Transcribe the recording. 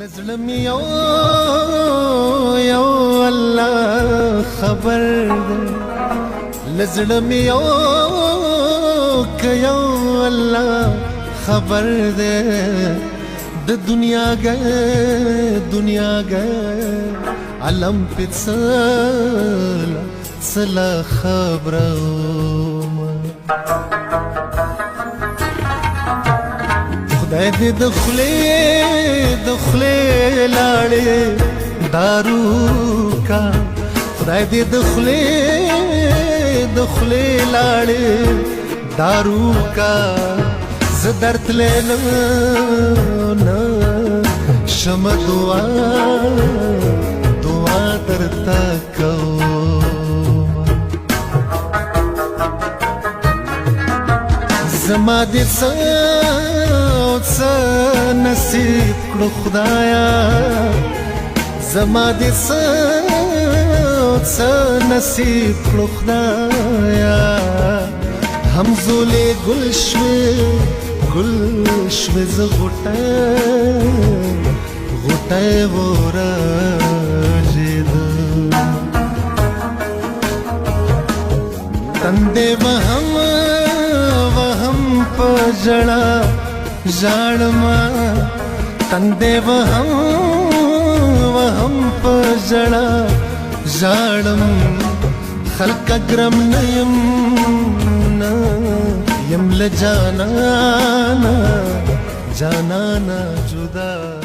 لزړمی یو الله خبر ده لزړمی یو الله خبر ده د دنیا گئے علم پڅلا خبره خدای دې د خولې لاړې دارو کا خدای دې د خولې لاړې دارو کا زدرت لینا شم دعا درتا کوم زما دې څه نصیب کړو خدایا زما دې څه نصیب کړو خدایا همزولې ګل شوې ز غوټه ورژېد تندې وهم په ژړا ژاړما تندې وهم په ژړا ژاړم خلک ګرم نه یم له جانانا جدا